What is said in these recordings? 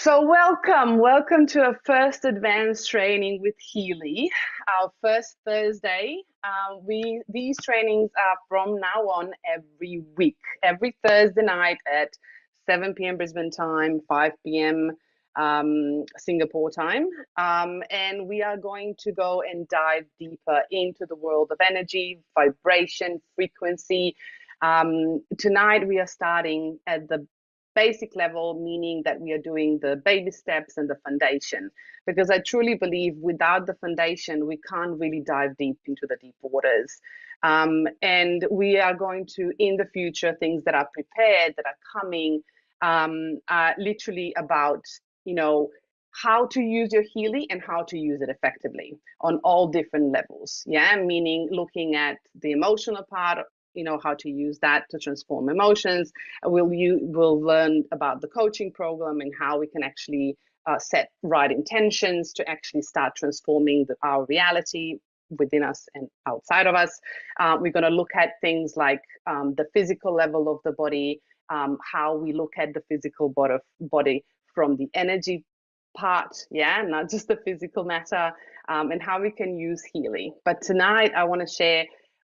So welcome to our first advanced training with Healy, our first Thursday. These trainings are from now on every week, every Thursday night at 7 p.m. Brisbane time, 5 p.m. Singapore time, and we are going to go and dive deeper into the world of energy, vibration, frequency. Tonight we are starting at the basic level, meaning that we are doing the baby steps and the foundation. Because I truly believe without the foundation, we can't really dive deep into the deep waters. And we are going to, in the future, things that are prepared, that are coming, are literally about, how to use your Healy and how to use it effectively on all different levels. Yeah, meaning looking at the emotional part, how to use that to transform emotions. We'll learn about the coaching program and how we can actually set right intentions to actually start transforming our reality within us and outside of us. We're going to look at things like the physical level of the body, how we look at the physical body from the energy part, yeah, not just the physical matter, and how we can use Healy. But tonight I want to share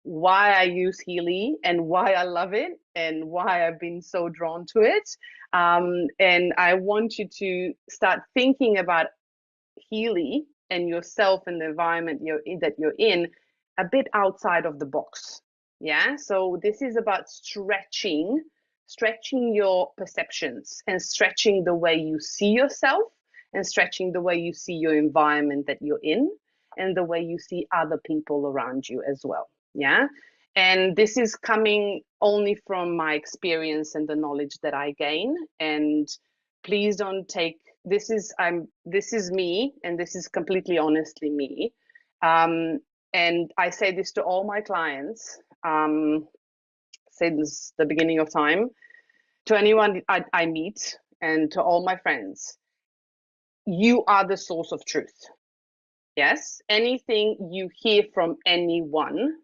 why I use Healy and why I love it and why I've been so drawn to it. And I want you to start thinking about Healy and yourself and the environment that you're in a bit outside of the box. Yeah. So this is about stretching your perceptions and stretching the way you see yourself and stretching the way you see your environment that you're in and the way you see other people around you as well. Yeah. And this is coming only from my experience and the knowledge that I gain. And please don't take this is me, and this is completely honestly me. And I say this to all my clients since the beginning of time, to anyone I meet, and to all my friends. You are the source of truth. Yes, anything you hear from anyone,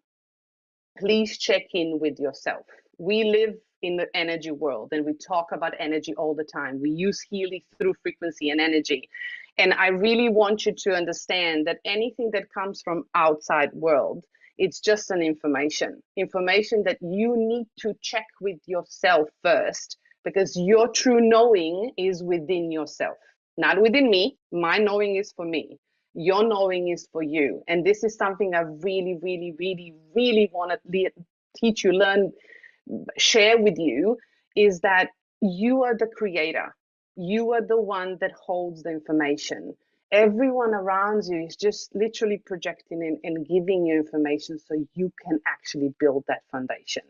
please check in with yourself. We live in the energy world and we talk about energy all the time. We use Healy through frequency and energy. And I really want you to understand that anything that comes from outside world, it's just an information that you need to check with yourself first, because your true knowing is within yourself, not within me. My knowing is for me. Your knowing is for you. And this is something I really, really, really, really want to teach you, learn, share with you, is that you are the creator. You are the one that holds the information. Everyone around you is just literally projecting and giving you information so you can actually build that foundation.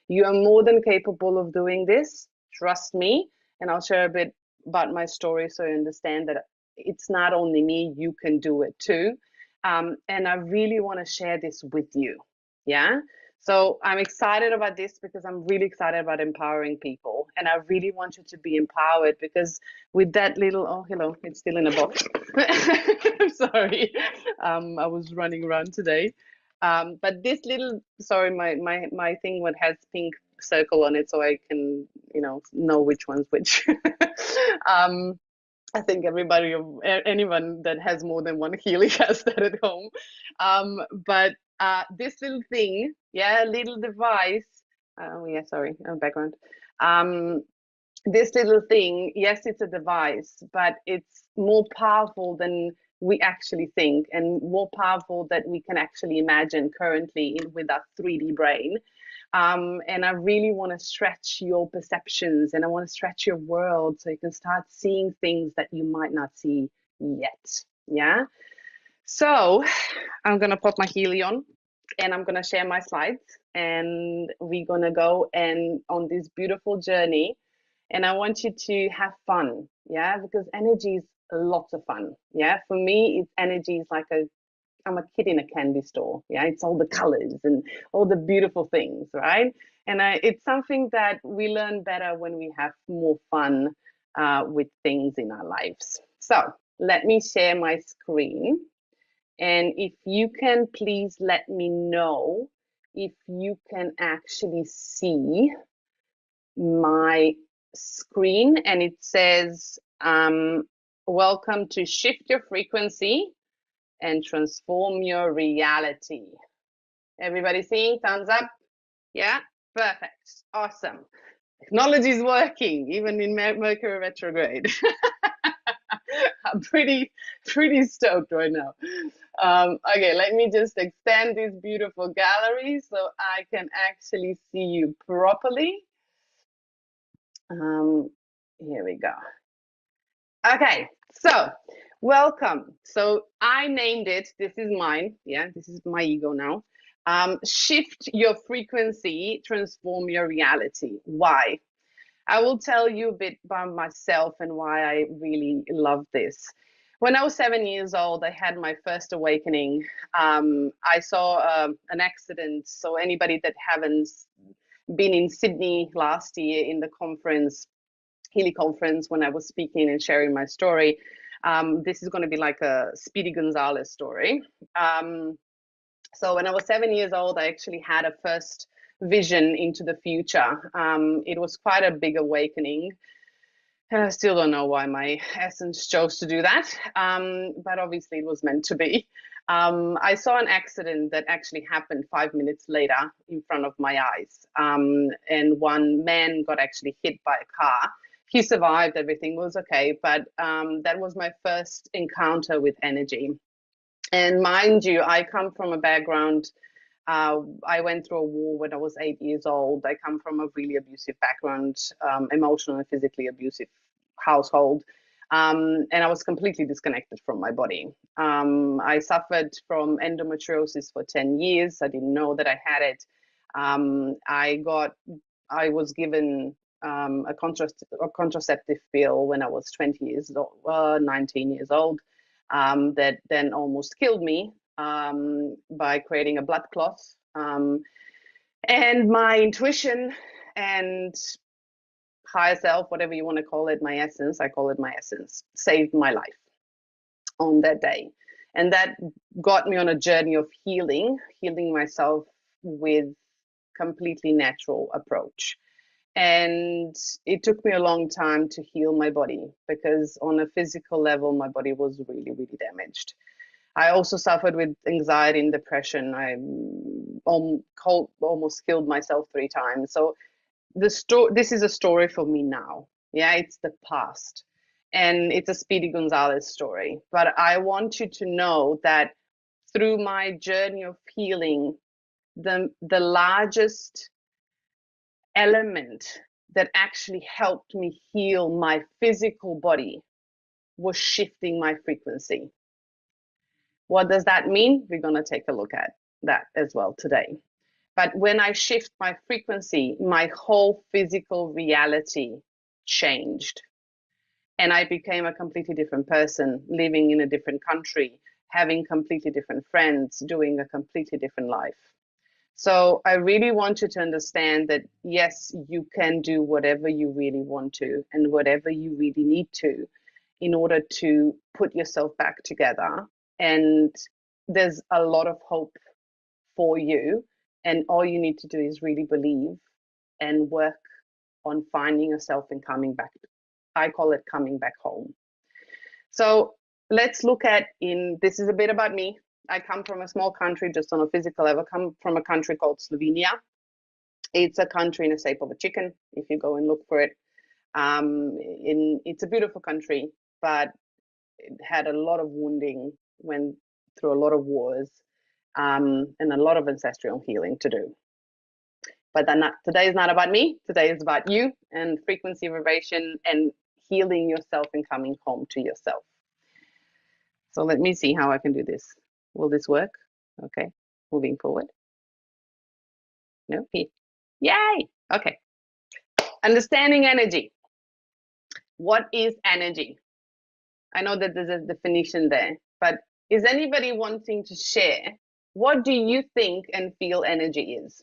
You are more than capable of doing this. Trust me. And I'll share a bit about my story so you understand that it's not only me, you can do it too. And I really want to share this with you. Yeah. So I'm excited about this because I'm really excited about empowering people. And I really want you to be empowered, because with that little, oh, hello, it's still in a box. I'm sorry. I was running around today. But this little, sorry, my thing what has pink circle on it so I can, know which one's which. um, I think anyone that has more than one Healy has that at home. But this little thing, yeah, little device. Yeah, sorry, background. Um, this little thing, yes, it's a device, but it's more powerful than we actually think, and more powerful that we can actually imagine currently with our 3D brain. And I really want to stretch your perceptions, and I want to stretch your world so you can start seeing things that you might not see yet. Yeah. So I'm going to put my Healy on and I'm going to share my slides, and we're going to go and on this beautiful journey. And I want you to have fun. Yeah. Because energy is lots of fun. Yeah. For me, energy is like I'm a kid in a candy store. Yeah, it's all the colors and all the beautiful things, right? And it's something that we learn better when we have more fun with things in our lives. So let me share my screen. And if you can please let me know if you can actually see my screen, and it says Um, Welcome to Shift Your Frequency and Transform Your Reality. Everybody seeing? Thumbs up? Yeah? Perfect. Awesome. Technology is working, even in Mercury retrograde. I'm pretty stoked right now. Okay, let me just extend this beautiful gallery so I can actually see you properly. Here we go. Okay, so welcome. So I named it, this is mine. Yeah, this is my ego now. Shift your frequency, transform your reality. Why? I will tell you a bit about myself and why I really love this. When I was 7 years old, I had my first awakening. I saw an accident. So anybody that haven't been in Sydney last year in the conference, Healy conference, when I was speaking and sharing my story, this is going to be like a Speedy Gonzalez story. So when I was 7 years old, I actually had a first vision into the future. It was quite a big awakening. And I still don't know why my essence chose to do that, but obviously it was meant to be. I saw an accident that actually happened 5 minutes later in front of my eyes. And one man got actually hit by a car. He survived, everything was okay, but that was my first encounter with energy. And mind you, I come from a background. I went through a war when I was 8 years old. I come from a really abusive background, emotional and physically abusive household. And I was completely disconnected from my body. I suffered from endometriosis for 10 years. I didn't know that I had it. I was given a contraceptive pill when I was 20 years old, 19 years old, that then almost killed me by creating a blood clot. And my intuition and higher self, whatever you want to call it, my essence, I call it my essence, saved my life on that day. And that got me on a journey of healing myself with completely natural approach. And it took me a long time to heal my body because on a physical level, my body was really, really damaged. I also suffered with anxiety and depression. I almost killed myself 3 times. So this is a story for me now. Yeah, it's the past. And it's a Speedy Gonzalez story. But I want you to know that through my journey of healing, the largest element that actually helped me heal my physical body was shifting my frequency. What does that mean? We're going to take a look at that as well today. But when I shift my frequency, my whole physical reality changed. And I became a completely different person, living in a different country, having completely different friends, doing a completely different life. So I really want you to understand that, yes, you can do whatever you really want to and whatever you really need to in order to put yourself back together. And there's a lot of hope for you. And all you need to do is really believe and work on finding yourself and coming back. I call it coming back home. So let's look at this is a bit about me. I come from a small country, just on a physical level. I come from a country called Slovenia. It's a country in the shape of a chicken, if you go and look for it. It's a beautiful country, but it had a lot of wounding, went through a lot of wars, and a lot of ancestral healing to do. But today is not about me. Today is about you and frequency vibration and healing yourself and coming home to yourself. So let me see how I can do this. Will this work? Okay, moving forward. No, here. Yay! Okay. Understanding energy. What is energy? I know that there's a definition there, but is anybody wanting to share? What do you think and feel energy is?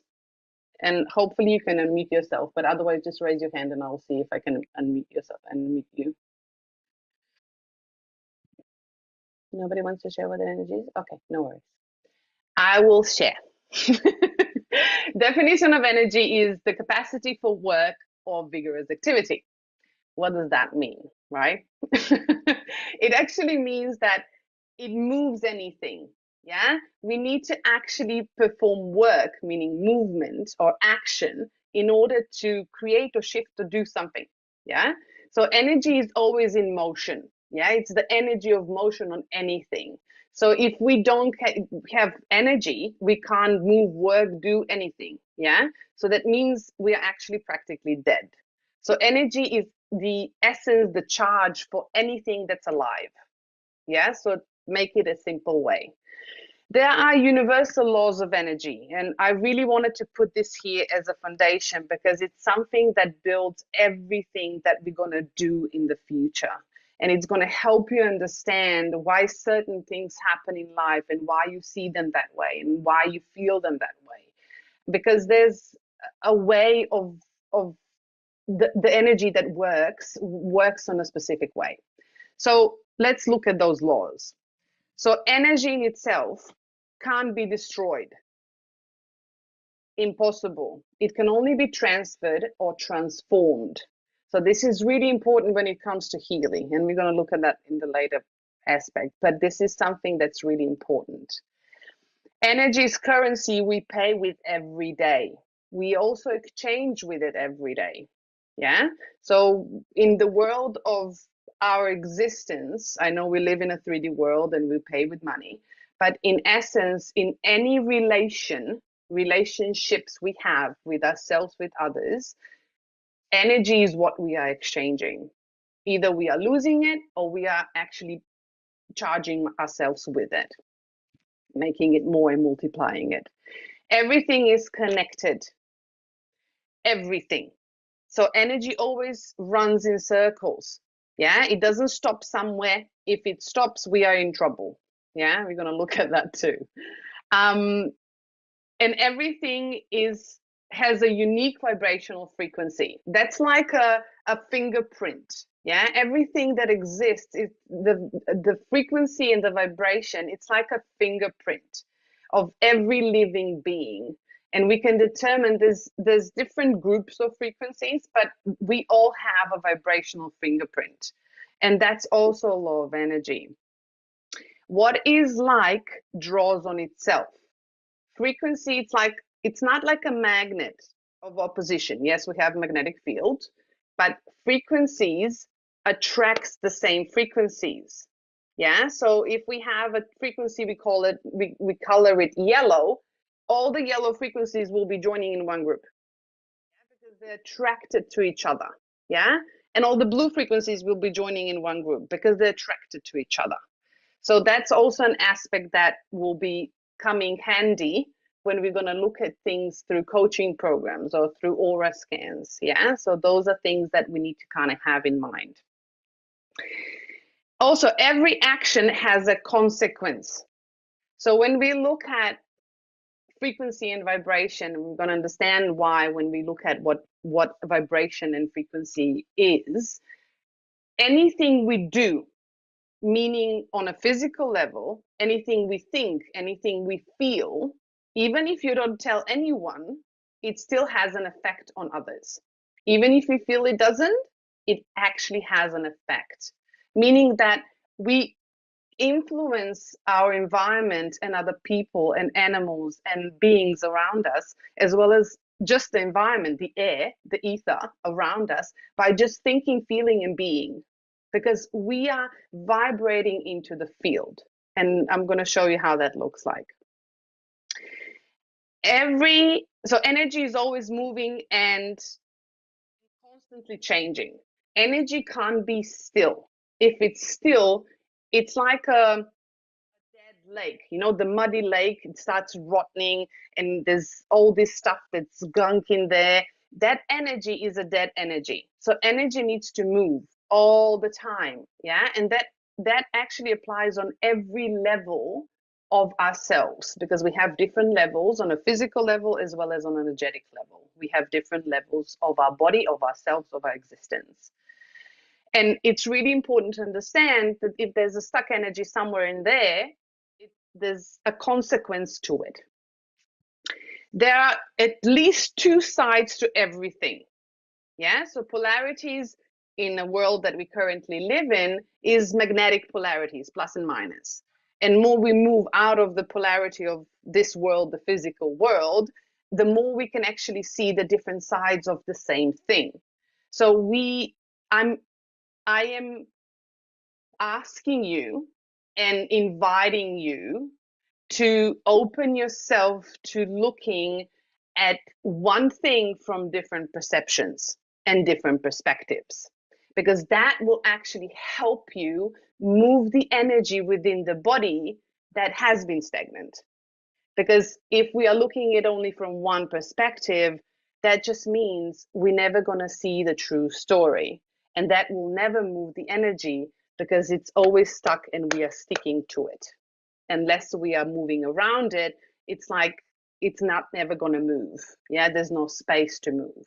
And hopefully you can unmute yourself, but otherwise just raise your hand and I'll see if I can unmute yourself and unmute you. Nobody wants to share what energy is? Okay, no worries. I will share. Definition of energy is the capacity for work or vigorous activity. What does that mean? right? It actually means that it moves anything. Yeah, we need to actually perform work, meaning movement or action, in order to create or shift or do something. Yeah, so energy is always in motion. Yeah, it's the energy of motion on anything. So if we don't have energy, we can't move, work, do anything. Yeah, so that means we are actually practically dead. So energy is the essence, the charge for anything that's alive. Yeah, so make it a simple way. There are universal laws of energy, and I really wanted to put this here as a foundation because it's something that builds everything that we're going to do in the future. And it's going to help you understand why certain things happen in life and why you see them that way and why you feel them that way. Because there's a way of the energy that works on a specific way. So let's look at those laws. So energy in itself can't be destroyed. Impossible. It can only be transferred or transformed. So this is really important when it comes to healing, and we're going to look at that in the later aspect, but this is something that's really important. Energy is currency we pay with every day. We also exchange with it every day. Yeah. So in the world of our existence, I know we live in a 3D world and we pay with money, but in essence, in any relationships we have with ourselves, with others, energy is what we are exchanging. Either we are losing it or we are actually charging ourselves with it, making it more and multiplying it. Everything is connected. Everything. So energy always runs in circles. Yeah, it doesn't stop somewhere. If it stops, we are in trouble. Yeah, we're going to look at that too. And everything has a unique vibrational frequency. That's like a fingerprint. Yeah, everything that exists is the frequency and the vibration. It's like a fingerprint of every living being, and we can determine there's different groups of frequencies, but we all have a vibrational fingerprint, and that's also a law of energy. What is like draws on itself. Frequency, it's not like a magnet of opposition. Yes, we have magnetic field, but frequencies attracts the same frequencies. Yeah, so if we have a frequency, we color it yellow, all the yellow frequencies will be joining in one group. Yeah, because they're attracted to each other. Yeah, and all the blue frequencies will be joining in one group because they're attracted to each other. So that's also an aspect that will be coming handy when we're going to look at things through coaching programs or through aura scans. Yeah, so those are things that we need to kind of have in mind. Also, every action has a consequence. So when we look at frequency and vibration, we're going to understand why when we look at what vibration and frequency is. Anything we do, meaning on a physical level, anything we think, anything we feel, even if you don't tell anyone, it still has an effect on others. Even if we feel it doesn't, it actually has an effect, meaning that we influence our environment and other people and animals and beings around us, as well as just the environment, the air, the ether around us, by just thinking, feeling, and being, because we are vibrating into the field. And I'm going to show you how that looks like. So energy is always moving and constantly changing. Energy can't be still. If it's still, it's like a dead lake. You know, the muddy lake, it starts rotting and there's all this stuff that's gunk in there. That energy is a dead energy. So energy needs to move all the time. Yeah. And that actually applies on every level of ourselves, because we have different levels on a physical level as well as on an energetic level. We have different levels of our body, of ourselves, of our existence. And it's really important to understand that if there's a stuck energy somewhere in there, there's a consequence to it. There are at least two sides to everything. Yeah, so polarities in a world that we currently live in is magnetic polarities, plus and minus. And more we move out of the polarity of this world, the physical world, the more we can actually see the different sides of the same thing. So I am asking you and inviting you to open yourself to looking at one thing from different perceptions and different perspectives, because that will actually help you move the energy within the body that has been stagnant. Because if we are looking at only from one perspective, that just means we're never going to see the true story. And that will never move the energy because it's always stuck and we are sticking to it. Unless we are moving around it, it's like it's not never going to move. Yeah, there's no space to move.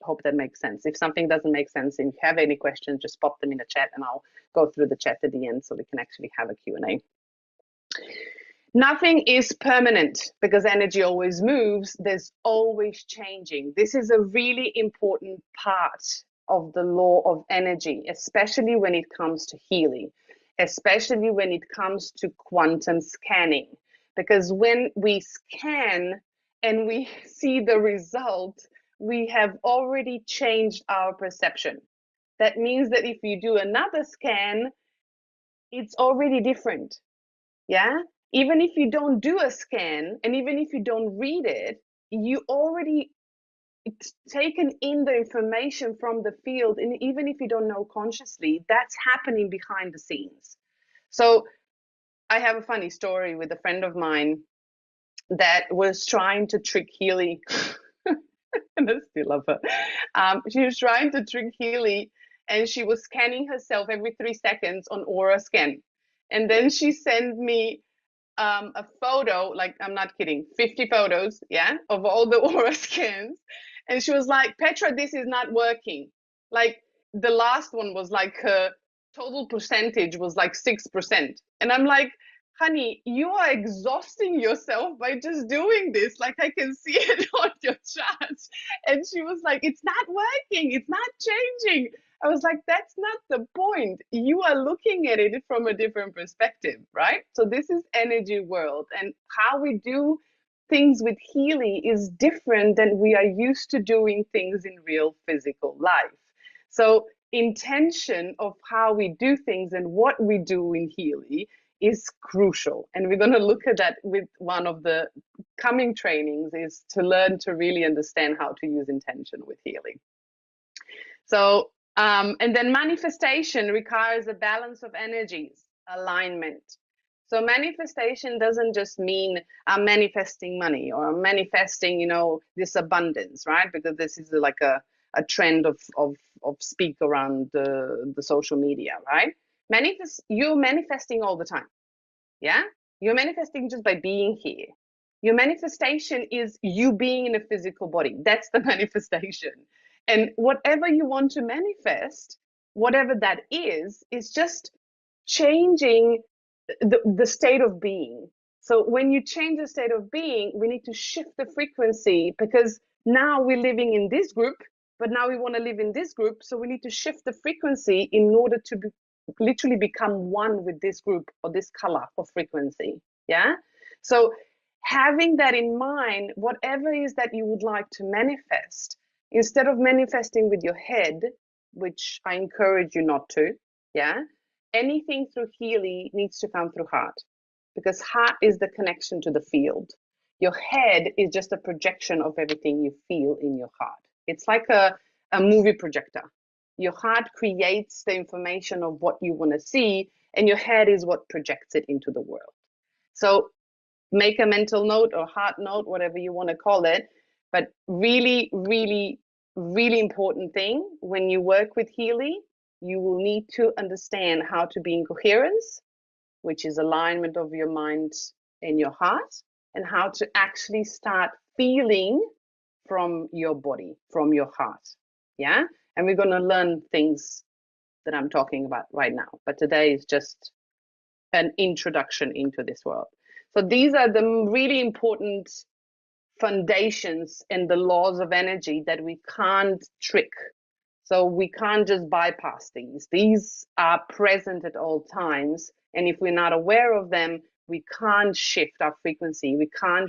Hope that makes sense. If something doesn't make sense and you have any questions, just pop them in the chat and I'll go through the chat at the end so we can actually have a Q&A. Nothing is permanent because energy always moves. There's always changing. This is a really important part of the law of energy, especially when it comes to healing, especially when it comes to quantum scanning. Because when we scan and we see the result, we have already changed our perception. That means that if you do another scan, it's already different. Yeah? Even if you don't do a scan and even if you don't read it, you already taken in the information from the field, and even if you don't know consciously, that's happening behind the scenes. So I have a funny story with a friend of mine that was trying to trick Healy. And I still love her. She was trying to trick Healy, and she was scanning herself every 3 seconds on aura scan. And then she sent me a photo, like I'm not kidding, 50 photos, yeah, of all the aura scans. And she was like, Petra, this is not working. Like the last one was like her total percentage was like 6%. And I'm like, honey, you are exhausting yourself by just doing this. Like I can see it on your chart. And she was like, it's not working. It's not changing. I was like, that's not the point. You are looking at it from a different perspective, right? So this is energy world, and how we do things with Healy is different than we are used to doing things in real physical life. So intention of how we do things and what we do in Healy is crucial. And we're going to look at that with one of the coming trainings, is to learn to really understand how to use intention with Healy. So and then manifestation requires a balance of energies, alignment. So manifestation doesn't just mean I'm manifesting money or I'm manifesting, this abundance, right? Because this is like a trend of speak around the social media, right? You're manifesting all the time. Yeah? You're manifesting just by being here. Your manifestation is you being in a physical body. That's the manifestation. And whatever you want to manifest, whatever that is just changing the state of being. So when you change the state of being, we need to shift the frequency, because now we're living in this group, but now we want to live in this group. So we need to shift the frequency in order to literally become one with this group or this color of frequency. Yeah. So having that in mind, whatever is that you would like to manifest, instead of manifesting with your head, which I encourage you not to, yeah, anything through Healy needs to come through heart, because heart is the connection to the field. Your head is just a projection of everything you feel in your heart. It's like a movie projector. Your heart creates the information of what you want to see, and your head is what projects it into the world. So make a mental note or heart note, whatever you want to call it. But really, really, really important thing when you work with Healy, you will need to understand how to be in coherence, which is alignment of your mind and your heart, and how to actually start feeling from your body, from your heart. Yeah. And we're going to learn things that I'm talking about right now. But today is just an introduction into this world. So these are the really important foundations and the laws of energy that we can't trick. So we can't just bypass these. These are present at all times. And if we're not aware of them, we can't shift our frequency. We can't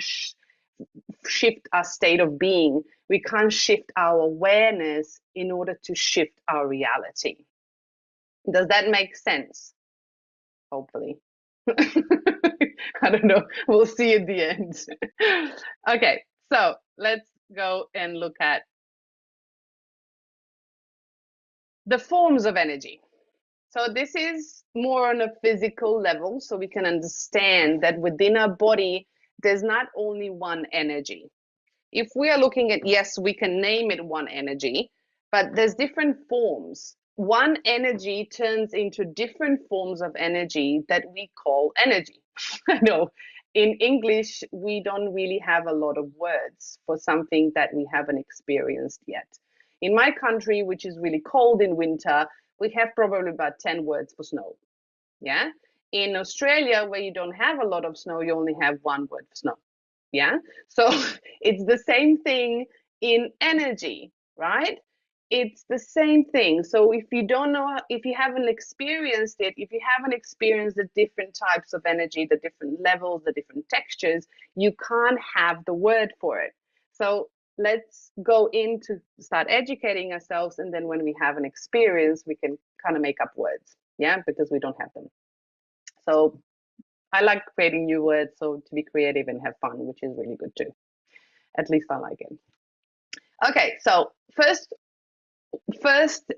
shift our state of being. We can't shift our awareness in order to shift our reality. Does that make sense? Hopefully. I don't know. We'll see at the end. Okay, so let's go and look at the forms of energy. So this is more on a physical level, so we can understand that within our body, there's not only one energy. If we are looking at, yes, we can name it one energy, but there's different forms. One energy turns into different forms of energy that we call energy. I know in English, we don't really have a lot of words for something that we haven't experienced yet. In my country, which is really cold in winter, we have probably about 10 words for snow. Yeah. In Australia, where you don't have a lot of snow, you only have one word for snow. Yeah. So it's the same thing in energy, right? It's the same thing. So if you don't know, if you haven't experienced it, if you haven't experienced the different types of energy, the different levels, the different textures, you can't have the word for it. So let's go in to start educating ourselves. And then when we have an experience, we can kind of make up words. Yeah, because we don't have them. So I like creating new words, so to be creative and have fun, which is really good too. At least I like it. Okay, so first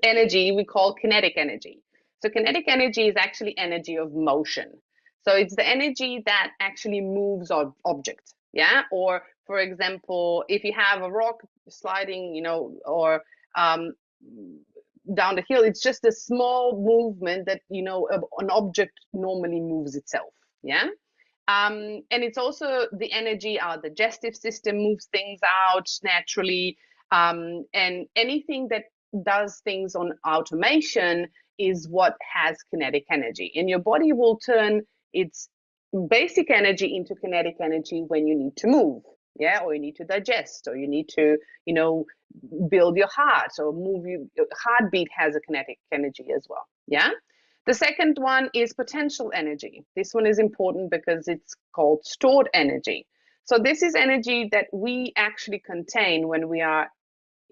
energy we call kinetic energy. So kinetic energy is actually energy of motion. So it's the energy that actually moves an object. Yeah, or for example, if you have a rock sliding, or down the hill, it's just a small movement that an object normally moves itself. Yeah. And it's also the energy, our digestive system moves things out naturally. And anything that does things on automation is what has kinetic energy. And your body will turn its basic energy into kinetic energy when you need to move. Yeah, or you need to digest, or you need to, build your heart, or move your heartbeat has a kinetic energy as well. Yeah. The second one is potential energy. This one is important because it's called stored energy. So this is energy that we actually contain when we are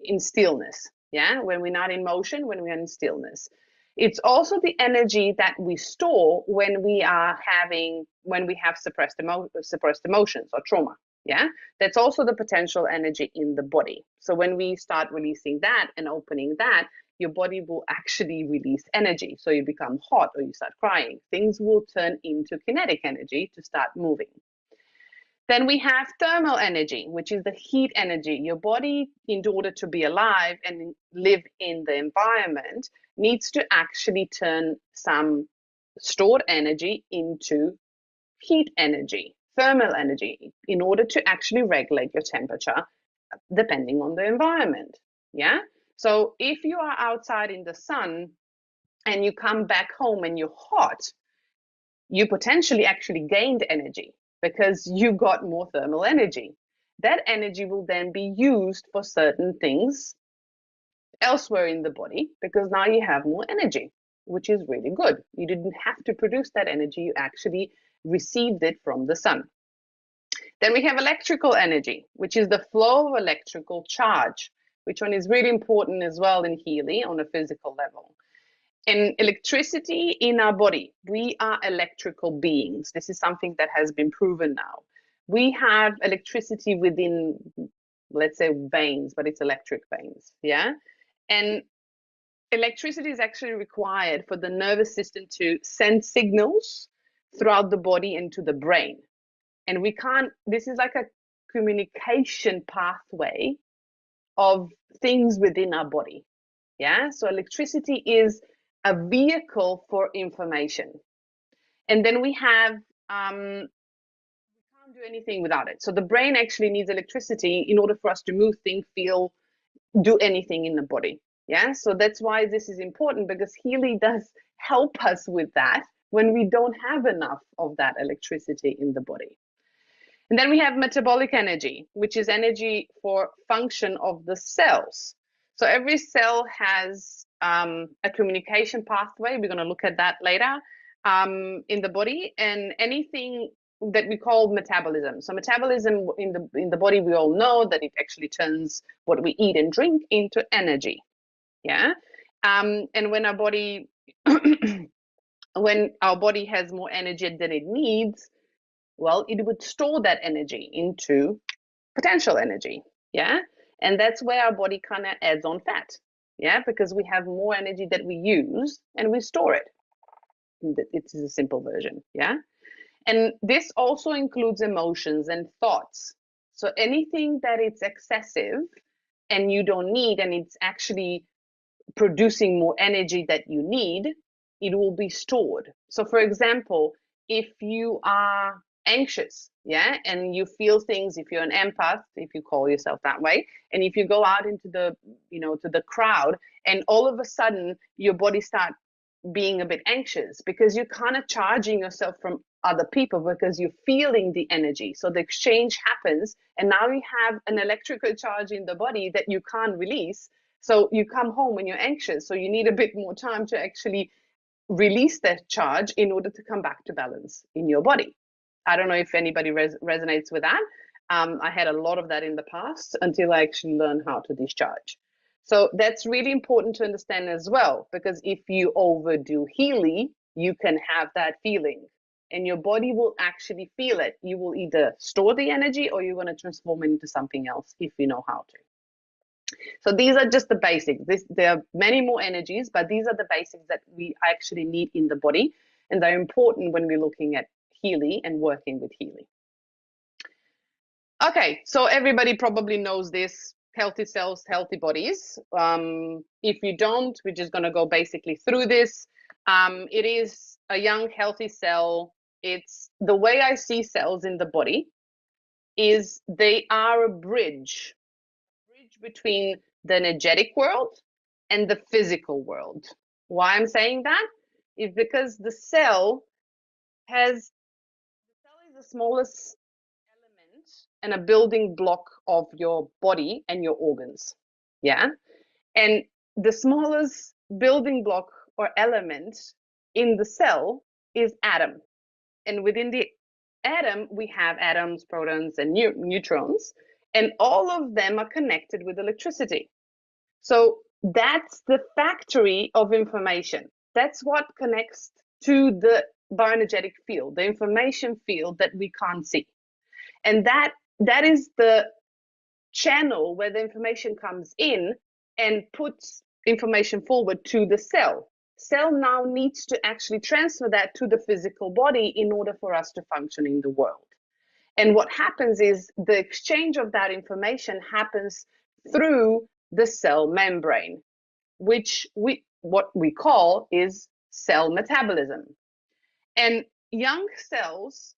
in stillness. Yeah, when we're not in motion, when we're in stillness. It's also the energy that we store when we have suppressed emotions or trauma. Yeah, that's also the potential energy in the body. So when we start releasing that and opening that, your body will actually release energy. So you become hot or you start crying. Things will turn into kinetic energy to start moving. Then we have thermal energy, which is the heat energy. Your body, in order to be alive and live in the environment, needs to actually turn some stored energy into heat energy, thermal energy, in order to actually regulate your temperature depending on the environment. Yeah. So if you are outside in the sun and you come back home and you're hot, you potentially actually gained energy because you got more thermal energy. That energy will then be used for certain things elsewhere in the body because now you have more energy, which is really good. You didn't have to produce that energy, you actually received it from the sun. Then we have electrical energy, which is the flow of electrical charge, which one is really important as well in Healy on a physical level. And electricity in our body, we are electrical beings. This is something that has been proven now. We have electricity within, let's say, veins, but it's electric veins. Yeah. And electricity is actually required for the nervous system to send signals throughout the body into the brain. And we can't, this is like a communication pathway of things within our body. Yeah. So electricity is a vehicle for information. And then we have, we can't do anything without it. So the brain actually needs electricity in order for us to move, think, feel, do anything in the body. Yeah. So that's why this is important, because Healy does help us with that when we don't have enough of that electricity in the body. And then we have metabolic energy, which is energy for function of the cells. So every cell has a communication pathway. We're going to look at that later in the body, and anything that we call metabolism. So metabolism in the body, we all know that it actually turns what we eat and drink into energy. Yeah, and when our body when our body has more energy than it needs, well, it would store that energy into potential energy. Yeah. And that's where our body kind of adds on fat. Yeah. Because we have more energy that we use and we store it. It's a simple version. Yeah. And this also includes emotions and thoughts. So anything that it's excessive and you don't need, and it's actually producing more energy that you need, it will be stored. So for example, if you are anxious, yeah, and you feel things, if you're an empath, if you call yourself that way, and if you go out into the, to the crowd, and all of a sudden your body starts being a bit anxious because you're kind of charging yourself from other people because you're feeling the energy. So the exchange happens, and now you have an electrical charge in the body that you can't release. So you come home when you're anxious. So you need a bit more time to actually release that charge in order to come back to balance in your body. I don't know if anybody resonates with that. I had a lot of that in the past until I actually learned how to discharge. So that's really important to understand as well, because if you overdo Healy, you can have that feeling and your body will actually feel it. You will either store the energy or you're going to transform it into something else if you know how to. So these are just the basics. There are many more energies, but these are the basics that we actually need in the body. And they're important when we're looking at Healy and working with Healy. Okay, so everybody probably knows this: healthy cells, healthy bodies. If you don't, we're just going to go basically through this. It is a young, healthy cell. It's the way I see cells in the body is they are a bridge between the energetic world and the physical world. Why I'm saying that is because the cell is the smallest element and a building block of your body and your organs. Yeah. And the smallest building block or element in the cell is atom. And within the atom, we have atoms, protons, and neutrons, and all of them are connected with electricity. So that's the factory of information. That's what connects to the bioenergetic field, the information field that we can't see. And that is the channel where the information comes in and puts information forward to the cell. Cell now needs to actually transfer that to the physical body in order for us to function in the world. And what happens is the exchange of that information happens through the cell membrane, which what we call is cell metabolism. And young cells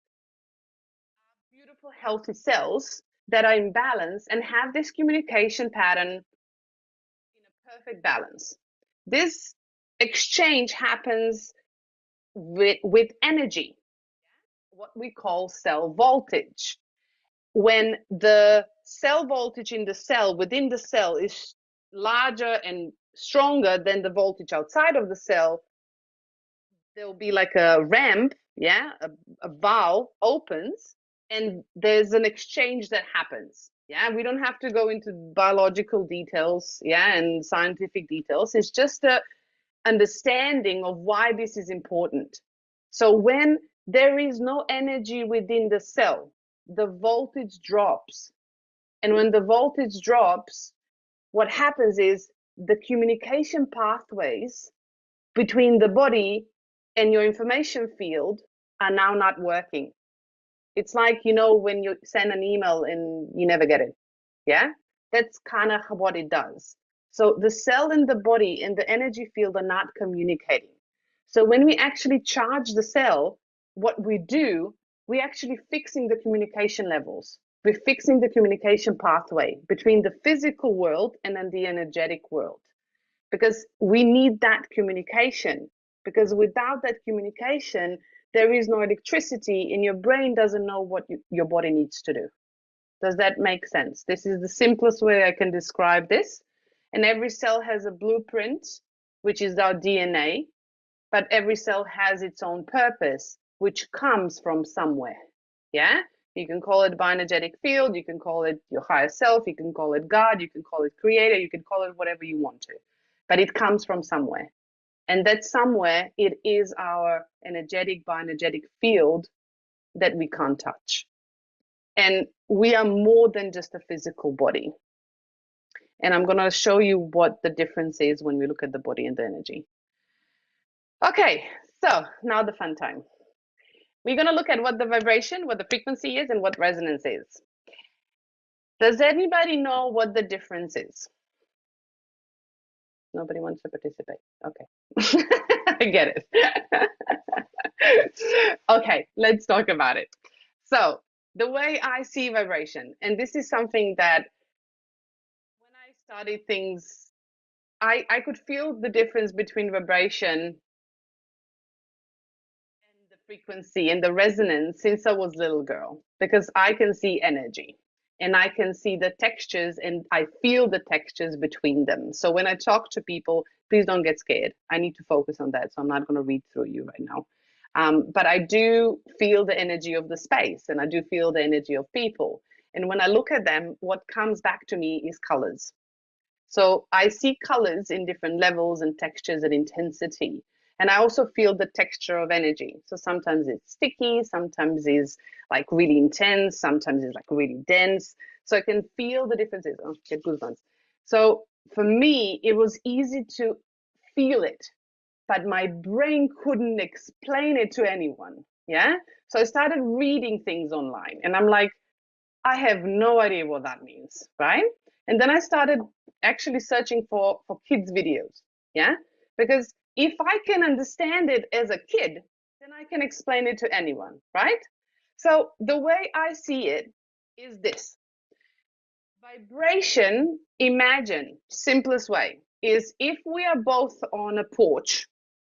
are beautiful, healthy cells that are in balance and have this communication pattern in a perfect balance. This exchange happens with energy, what we call cell voltage. When the cell voltage in the cell, within the cell, is larger and stronger than the voltage outside of the cell, there will be like a ramp, yeah, a valve opens, and there's an exchange that happens. Yeah, we don't have to go into biological details, yeah, and scientific details. It's just a understanding of why this is important. So when there is no energy within the cell, the voltage drops. And when the voltage drops, what happens is the communication pathways between the body and your information field are now not working. It's like, when you send an email and you never get it. Yeah? That's kind of what it does. So the cell in the body and the energy field are not communicating. So when we actually charge the cell, what we do, we're actually fixing the communication levels. We're fixing the communication pathway between the physical world and then the energetic world. Because we need that communication. Because without that communication, there is no electricity and your brain doesn't know what your body needs to do. Does that make sense? This is the simplest way I can describe this. And every cell has a blueprint, which is our DNA, but every cell has its own purpose, which comes from somewhere. Yeah? You can call it bioenergetic field, you can call it your higher self, you can call it God, you can call it creator, you can call it whatever you want to. But it comes from somewhere. And that somewhere, it is our energetic, bioenergetic field that we can't touch. And we are more than just a physical body. And I'm going to show you what the difference is when we look at the body and the energy. Okay, so now the fun time. We're going to look at what the vibration, what the frequency is, and what resonance is. Does anybody know what the difference is? Nobody wants to participate. Okay. I get it. Okay, let's talk about it. So the way I see vibration, and this is something that when I studied things, I could feel the difference between vibration and the frequency and the resonance since I was a little girl, because I can see energy and I can see the textures and I feel the textures between them. So when I talk to people, please don't get scared. I need to focus on that. So I'm not going to read through you right now. But I do feel the energy of the space and I do feel the energy of people. And when I look at them, what comes back to me is colors. So I see colors in different levels and textures and intensity. And I also feel the texture of energy. So sometimes it's sticky, sometimes it's like really intense, sometimes it's like really dense. So I can feel the differences. Oh, get goosebumps. So for me, it was easy to feel it, but my brain couldn't explain it to anyone. Yeah. So I started reading things online and I'm like, I have no idea what that means, right? And then I started actually searching for kids' videos, yeah? Because if I can understand it as a kid, then I can explain it to anyone, right? So the way I see it is this. Vibration, imagine, simplest way, is if we are both on a porch,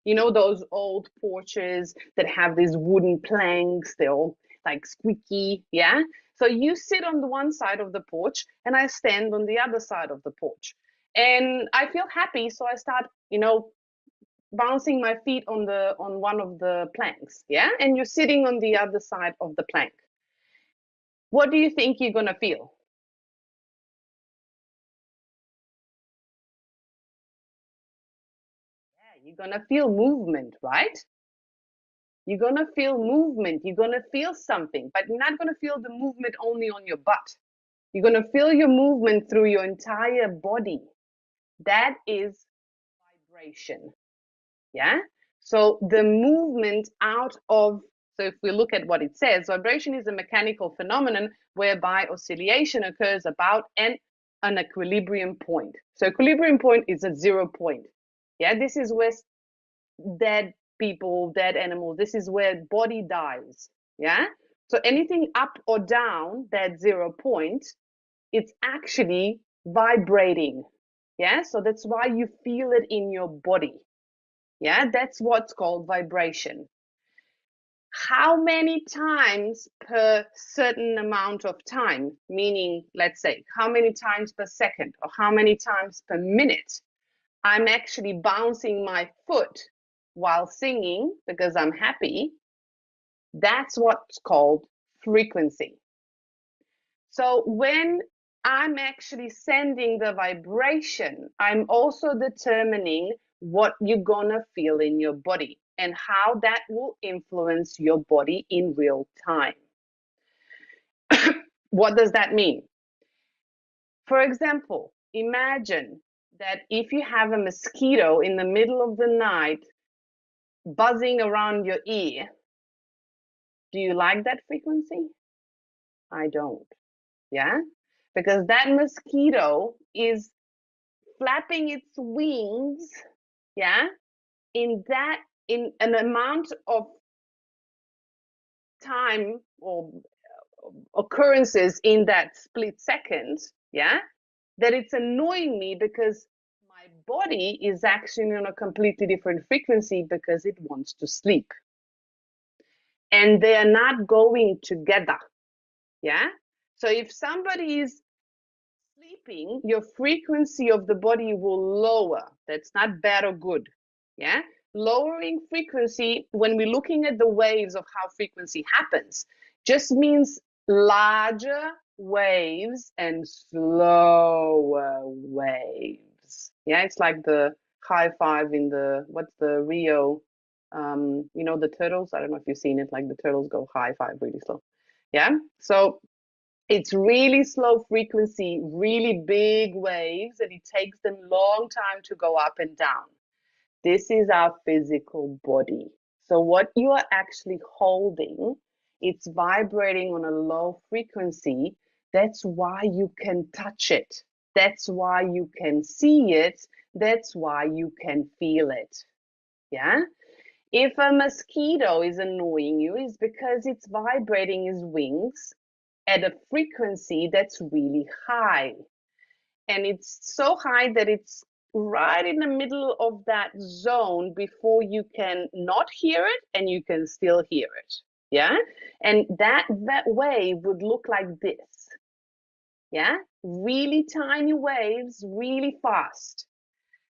you know, those old porches that have these wooden planks, they're all like squeaky, yeah? So you sit on the one side of the porch and I stand on the other side of the porch. And I feel happy, so I start, you know, bouncing my feet on one of the planks, yeah? And you're sitting on the other side of the plank. What do you think you're gonna feel? Yeah, you're gonna feel movement, right? You're gonna feel movement. You're gonna feel something, but you're not gonna feel the movement only on your butt. You're gonna feel your movement through your entire body. That is vibration. Yeah. So the movement out of, so if we look at what it says, vibration is a mechanical phenomenon whereby oscillation occurs about an equilibrium point. So equilibrium point is a 0 point. Yeah, this is where dead people, dead animals, this is where body dies. Yeah. So anything up or down that 0 point, it's actually vibrating. Yeah. So that's why you feel it in your body. Yeah. That's what's called vibration. How many times per certain amount of time, meaning, let's say, how many times per second or how many times per minute I'm actually bouncing my foot while singing because I'm happy, that's what's called frequency. So when I'm actually sending the vibration, I'm also determining what you're gonna feel in your body and how that will influence your body in real time. What does that mean? For example, imagine that if you have a mosquito in the middle of the night buzzing around your ear, do you like that frequency? I don't. Yeah? Because that mosquito is flapping its wings, yeah, in an amount of time or occurrences in that split second, yeah, that it's annoying me because my body is actually on a completely different frequency because it wants to sleep. And they are not going together. Yeah. So if somebody is sleep sleeping, your frequency of the body will lower. That's not bad or good. Yeah. Lowering frequency, when we're looking at the waves of how frequency happens, just means larger waves and slower waves. Yeah, it's like the high five in the, what's the Rio, you know, the turtles. I don't know if you've seen it, like the turtles go high five really slow. Yeah. So it's really slow frequency, really big waves, and it takes them long time to go up and down. This is our physical body. So what you are actually holding, it's vibrating on a low frequency. That's why you can touch it. That's why you can see it. That's why you can feel it. Yeah? If a mosquito is annoying you, it's because it's vibrating its wings at a frequency that's really high. And it's so high that it's right in the middle of that zone before you can not hear it and you can still hear it. Yeah. And that wave would look like this. Yeah. Really tiny waves, really fast.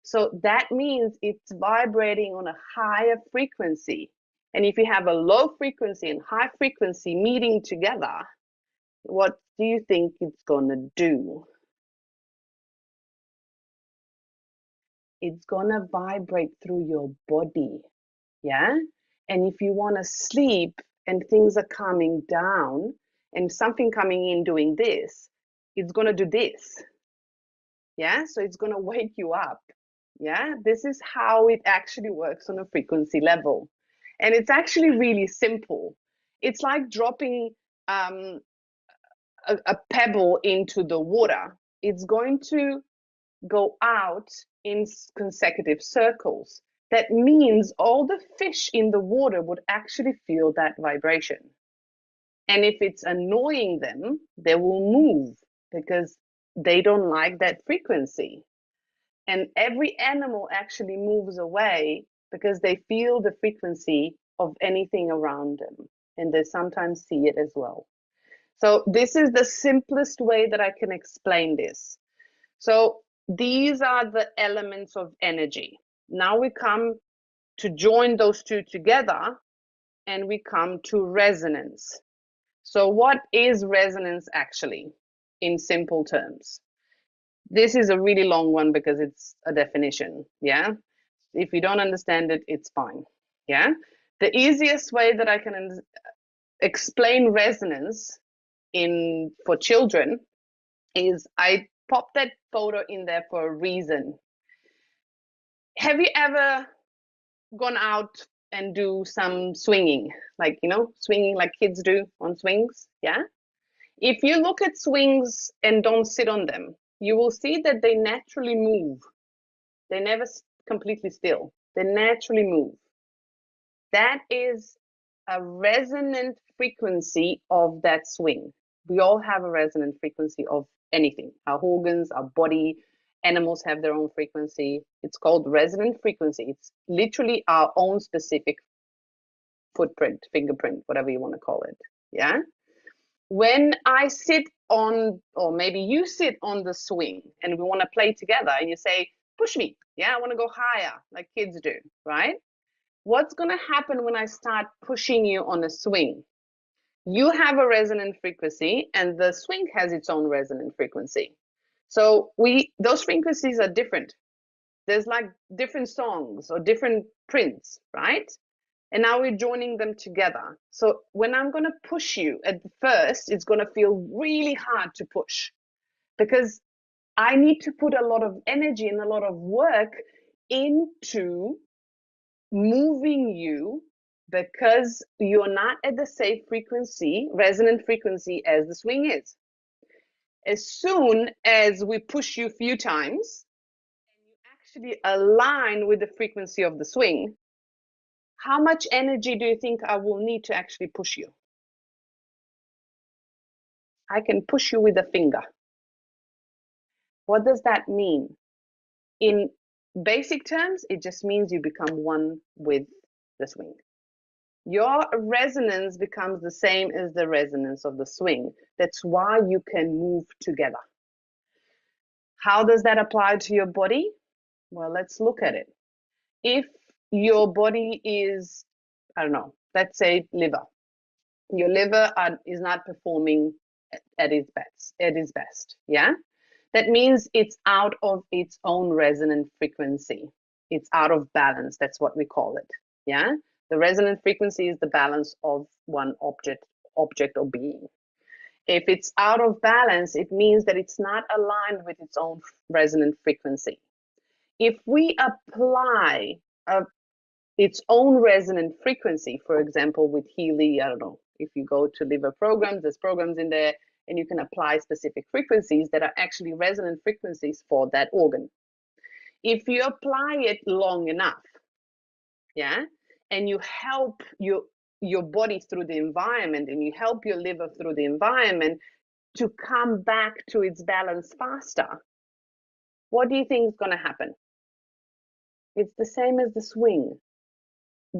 So that means it's vibrating on a higher frequency. And if you have a low frequency and high frequency meeting together, what do you think it's going to do? It's going to vibrate through your body. Yeah. And if you want to sleep and things are coming down and something coming in doing this, it's going to do this. Yeah. So it's going to wake you up. Yeah. This is how it actually works on a frequency level. And it's actually really simple. It's like dropping a pebble into the water. It's going to go out in consecutive circles. That means all the fish in the water would actually feel that vibration. And if it's annoying them, they will move because they don't like that frequency. And every animal actually moves away because they feel the frequency of anything around them. And they sometimes see it as well. So this is the simplest way that I can explain this. So these are the elements of energy. Now we come to join those two together and we come to resonance. So what is resonance actually in simple terms? This is a really long one because it's a definition. Yeah. If you don't understand it, it's fine. Yeah. The easiest way that I can explain resonance in for children is I pop that photo in there for a reason. Have you ever gone out and do some swinging, like, you know, swinging like kids do on swings? Yeah. If you look at swings and don't sit on them, you will see that they naturally move. They never completely still. They naturally move. That is a resonant frequency of that swing. We all have a resonant frequency of anything. Our organs, our body, animals have their own frequency. It's called resonant frequency. It's literally our own specific footprint, fingerprint, whatever you want to call it. Yeah. When I sit on, or maybe you sit on the swing and we want to play together and you say, push me. Yeah, I want to go higher, like kids do, right? What's going to happen when I start pushing you on a swing? You have a resonant frequency and the swing has its own resonant frequency. So those frequencies are different. There's like different songs or different prints, right? And now we're joining them together. So when I'm going to push you at first, it's going to feel really hard to push because I need to put a lot of energy and a lot of work into moving you because you're not at the same frequency, resonant frequency as the swing is. As soon as we push you a few times and you actually align with the frequency of the swing, how much energy do you think I will need to actually push you? I can push you with a finger. What does that mean? In basic terms, it just means you become one with the swing. Your resonance becomes the same as the resonance of the swing. That's why you can move together. How does that apply to your body? Well, let's look at it. If your body is, I don't know, let's say liver. Your liver is not performing at its best, yeah? That means it's out of its own resonant frequency. It's out of balance. That's what we call it. Yeah. The resonant frequency is the balance of one object or being. If it's out of balance, it means that it's not aligned with its own resonant frequency. If we apply its own resonant frequency, for example, with Healy, I don't know, if you go to liver programs, there's programs in there, and you can apply specific frequencies that are actually resonant frequencies for that organ. If you apply it long enough, yeah, and you help your body through the environment, and you help your liver through the environment to come back to its balance faster, what do you think is going to happen? It's the same as the swing.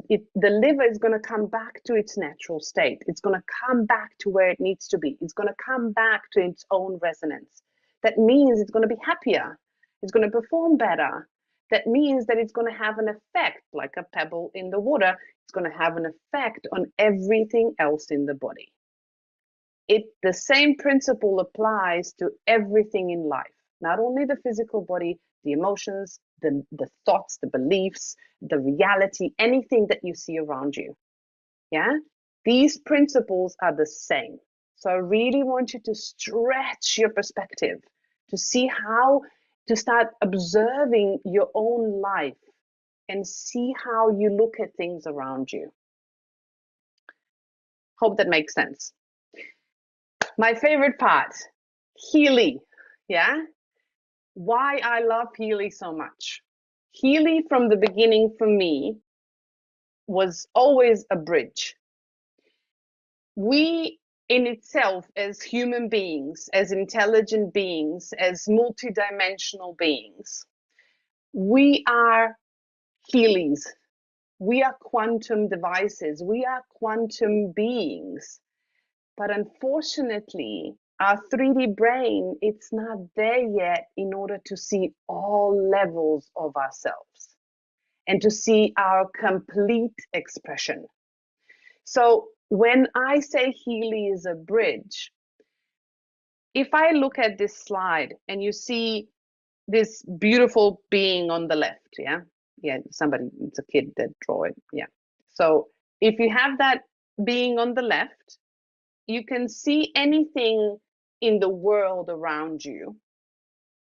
The liver is going to come back to its natural state. It's going to come back to where it needs to be. It's going to come back to its own resonance. That means it's going to be happier. It's going to perform better. That means that it's going to have an effect, like a pebble in the water. It's going to have an effect on everything else in the body. The same principle applies to everything in life, not only the physical body, the emotions, the thoughts, the beliefs, the reality, anything that you see around you. Yeah, these principles are the same. So I really want you to stretch your perspective to see how to start observing your own life and see how you look at things around you. Hope that makes sense. My favorite part, Healy. Yeah, why I love Healy so much. Healy from the beginning for me was always a bridge. We in itself, as human beings, as intelligent beings, as multidimensional beings, we are Heelys. We are quantum devices. We are quantum beings. But unfortunately, our 3D brain, it's not there yet in order to see all levels of ourselves and to see our complete expression. So when I say Healy is a bridge, if I look at this slide and you see this beautiful being on the left, yeah, somebody, it's a kid that drew it, yeah. So if you have that being on the left, you can see anything in the world around you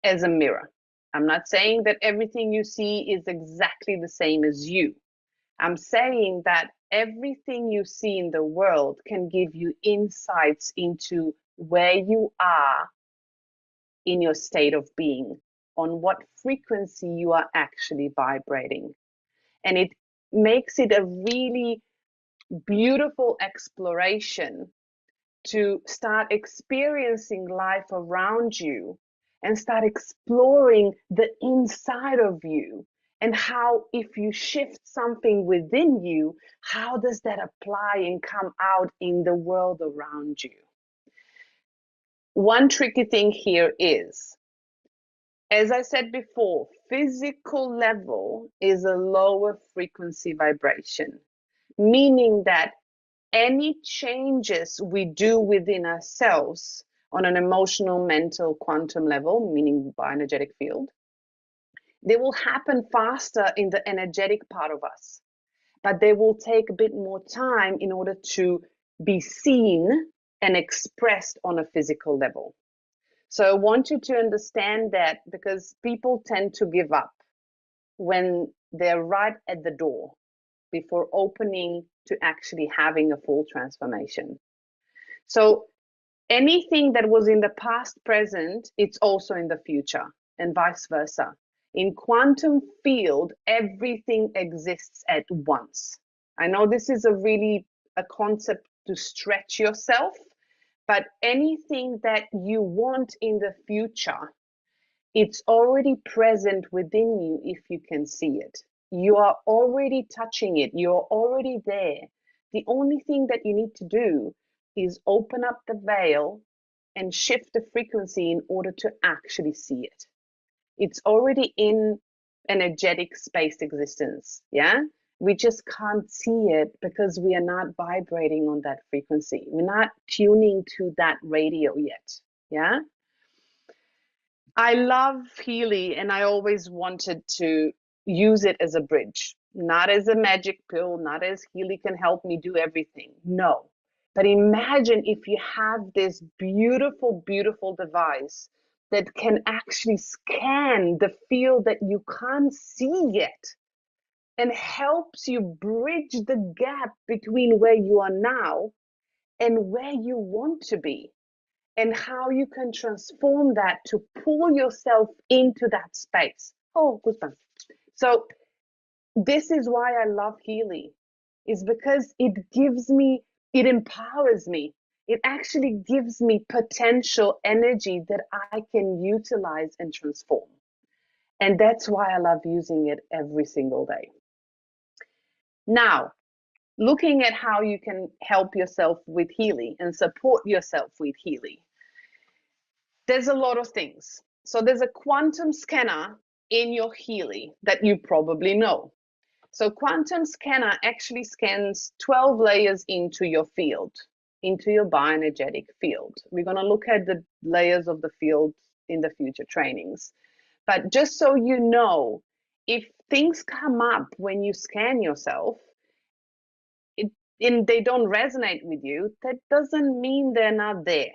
as a mirror. I'm not saying that everything you see is exactly the same as you. I'm saying that everything you see in the world can give you insights into where you are in your state of being, on what frequency you are actually vibrating. And it makes it a really beautiful exploration to start experiencing life around you and start exploring the inside of you, and how if you shift something within you, how does that apply and come out in the world around you. One tricky thing here is, as I said before, physical level is a lower frequency vibration, meaning that any changes we do within ourselves on an emotional, mental, quantum level, meaning bioenergetic field, they will happen faster in the energetic part of us, but they will take a bit more time in order to be seen and expressed on a physical level. So I want you to understand that, because people tend to give up when they're right at the door before opening to actually having a full transformation. So anything that was in the past, present, it's also in the future, and vice versa. In quantum field, everything exists at once. I know this is a concept to stretch yourself, but anything that you want in the future, it's already present within you if you can see it. You are already touching it. You're already there. The only thing that you need to do is open up the veil and shift the frequency in order to actually see it. It's already in energetic space existence. Yeah. We just can't see it because we are not vibrating on that frequency. We're not tuning to that radio yet. Yeah. I love Healy, and I always wanted to use it as a bridge, not as a magic pill, not as Healy can help me do everything. No. But imagine if you have this beautiful, beautiful device that can actually scan the field that you can't see yet and helps you bridge the gap between where you are now and where you want to be, and how you can transform that to pull yourself into that space. Oh, goosebumps. So this is why I love Healy, is because it empowers me. It actually gives me potential energy that I can utilize and transform. And that's why I love using it every single day. Now, looking at how you can help yourself with Healy and support yourself with Healy, there's a lot of things. So there's a quantum scanner in your Healy that you probably know. So quantum scanner actually scans 12 layers into your field, into your bioenergetic field. We're going to look at the layers of the field in the future trainings. But just so you know, if things come up when you scan yourself, and they don't resonate with you, that doesn't mean they're not there.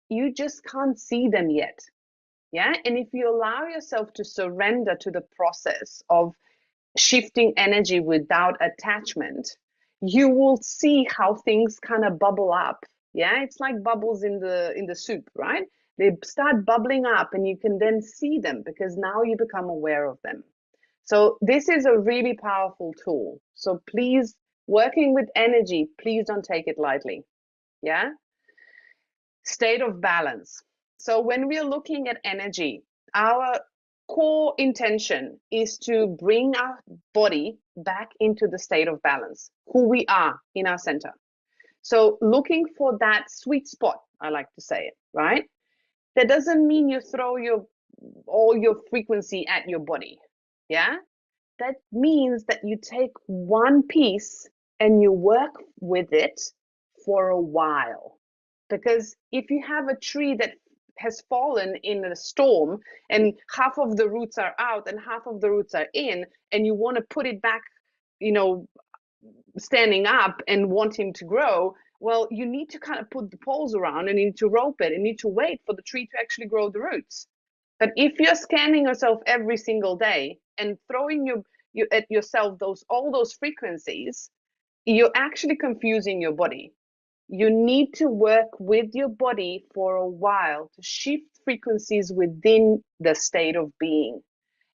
You just can't see them yet. Yeah. And if you allow yourself to surrender to the process of shifting energy without attachment, you will see how things kind of bubble up. Yeah. It's like bubbles in the soup, right? They start bubbling up and you can then see them because now you become aware of them. So this is a really powerful tool. So please, working with energy, please don't take it lightly. Yeah. State of balance. So when we're looking at energy, our core intention is to bring our body back into the state of balance, who we are in our center. So looking for that sweet spot, I like to say it, right? That doesn't mean you throw all your frequency at your body. Yeah? That means that you take one piece and you work with it for a while. Because if you have a tree that has fallen in a storm and half of the roots are out and half of the roots are in, and you want to put it back, standing up and want him to grow, well, you need to kind of put the poles around and you need to rope it and you need to wait for the tree to actually grow the roots. But if you're scanning yourself every single day and throwing you at yourself all those frequencies, you're actually confusing your body. You need to work with your body for a while to shift frequencies within the state of being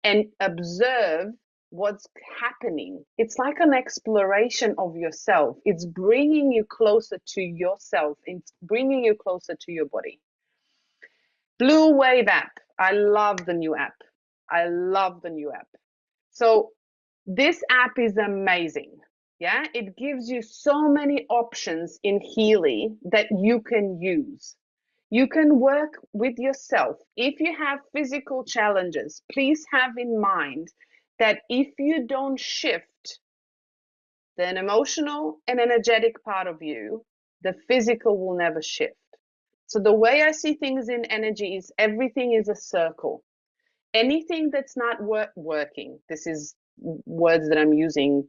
and observe what's happening. It's like an exploration of yourself. It's bringing you closer to yourself. It's bringing you closer to your body. Blue Wave app. I love the new app. I love the new app. So this app is amazing. Yeah, it gives you so many options in Healy that you can use. You can work with yourself. If you have physical challenges, please have in mind that if you don't shift the emotional and energetic part of you, the physical will never shift. So the way I see things in energy is everything is a circle. Anything that's not working, this is words that I'm using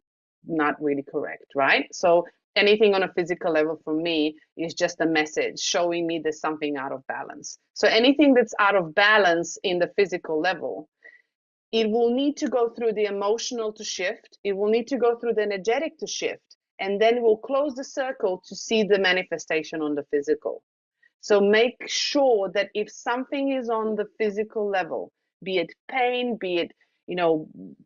not really correct, right? So anything on a physical level for me is just a message showing me there's something out of balance. So anything that's out of balance in the physical level, it will need to go through the emotional to shift. It will need to go through the energetic to shift. And then we'll close the circle to see the manifestation on the physical. So make sure that if something is on the physical level, be it pain, be it,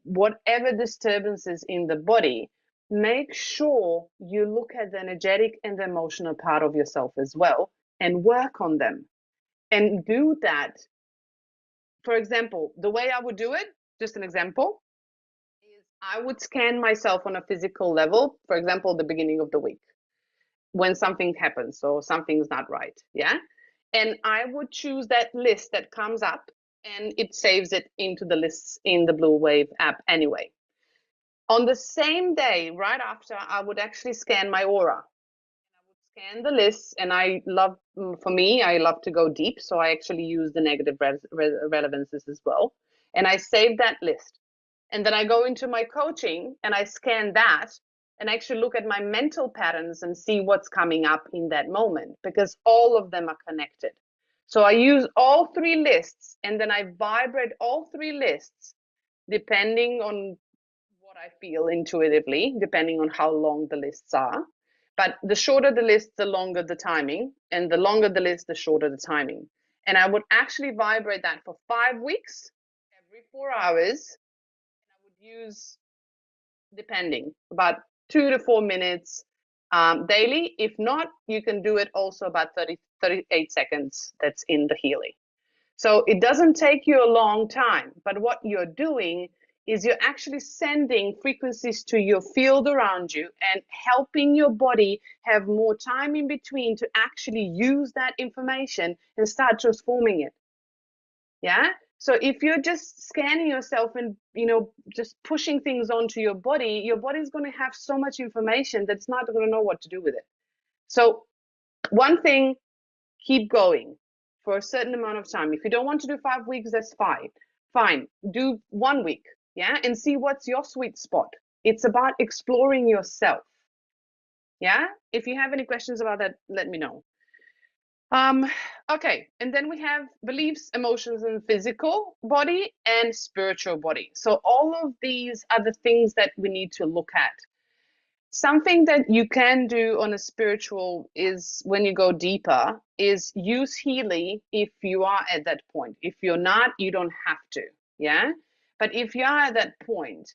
whatever disturbances in the body, make sure you look at the energetic and the emotional part of yourself as well and work on them. And do that. For example, the way I would do it, just an example, is I would scan myself on a physical level, for example, the beginning of the week, when something happens or something's not right. Yeah. And I would choose that list that comes up and it saves it into the lists in the Blue Wave app anyway. On the same day, right after, I would actually scan my aura. I would scan the lists, and for me, I love to go deep, so I actually use the negative relevances as well. And I save that list. And then I go into my coaching and I scan that and actually look at my mental patterns and see what's coming up in that moment, because all of them are connected. So I use all three lists, and then I vibrate all three lists depending on what I feel intuitively, depending on how long the lists are. But the shorter the list, the longer the timing, and the longer the list, the shorter the timing. And I would actually vibrate that for 5 weeks, every 4 hours. I would use, depending, about 2 to 4 minutes daily. If not, you can do it also about 38 seconds. That's in the Healy. So it doesn't take you a long time, but what you're doing is you're actually sending frequencies to your field around you and helping your body have more time in between to actually use that information and start transforming it. Yeah. So if you're just scanning yourself and, just pushing things onto your body's going to have so much information that it's not going to know what to do with it. So one thing, keep going for a certain amount of time. If you don't want to do 5 weeks, that's fine. Fine. Do 1 week. Yeah. And see what's your sweet spot. It's about exploring yourself. Yeah. If you have any questions about that, let me know. Okay, and then we have beliefs, emotions, and physical body and spiritual body. So all of these are the things that we need to look at. Something that you can do on a spiritual is, when you go deeper, is use Healy if you are at that point. If you're not, you don't have to, yeah? But if you are at that point,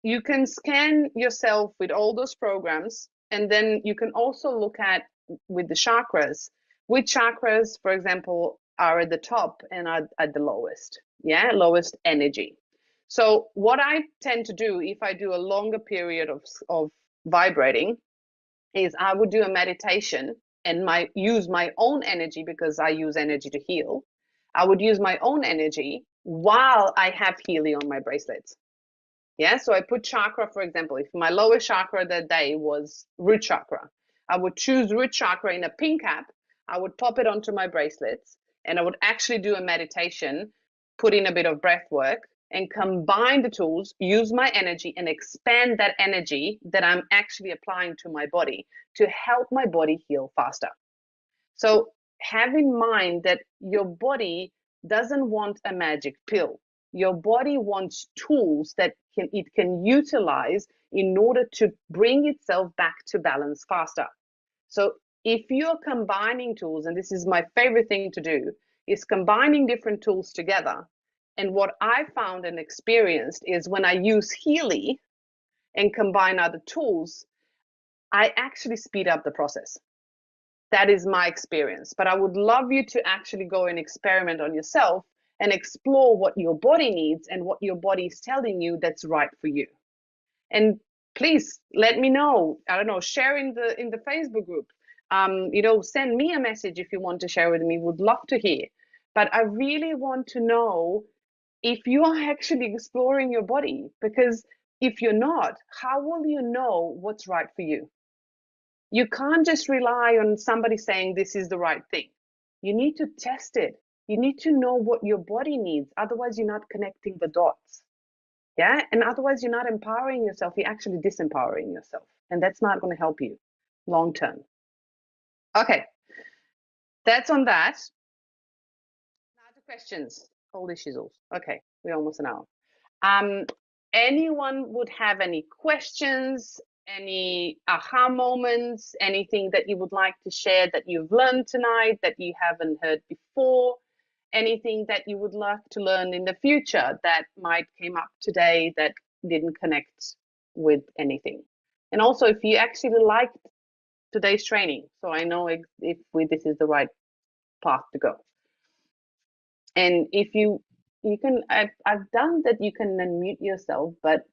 you can scan yourself with all those programs, and then you can also look at, with the chakras, which chakras, for example, are at the top and are at the lowest, yeah, lowest energy. So what I tend to do, if I do a longer period of vibrating, is I would do a meditation and use my own energy, because I use energy to heal. I would use my own energy while I have Healy on my bracelets. Yeah, so I put chakra, for example, if my lowest chakra that day was root chakra, I would choose root chakra in a pink app. I would pop it onto my bracelets, and I would actually do a meditation, put in a bit of breath work, and combine the tools, use my energy, and expand that energy that I'm actually applying to my body to help my body heal faster. So have in mind that your body doesn't want a magic pill. Your body wants tools that it can utilize in order to bring itself back to balance faster. So if you're combining tools, and this is my favorite thing to do, is combining different tools together. And what I found and experienced is, when I use Healy and combine other tools, I actually speed up the process. That is my experience. But I would love you to actually go and experiment on yourself and explore what your body needs and what your body is telling you that's right for you. And please let me know. I don't know, share in the Facebook group. Send me a message if you want to share with me. Would love to hear. But I really want to know if you are actually exploring your body, because if you're not, how will you know what's right for you? You can't just rely on somebody saying this is the right thing. You need to test it. You need to know what your body needs. Otherwise, you're not connecting the dots. Yeah. And otherwise, you're not empowering yourself. You're actually disempowering yourself. And that's not going to help you long term. Okay. That's on that. Now to questions. Holy shizzles. Okay. We're almost an hour. Anyone would have any questions, any aha moments, anything that you would like to share that you've learned tonight that you haven't heard before, anything that you would like to learn in the future that might came up today that didn't connect with anything? And also, if you actually liked today's training, so I know if this is the right path to go. And if you can, I've done that, you can unmute yourself, but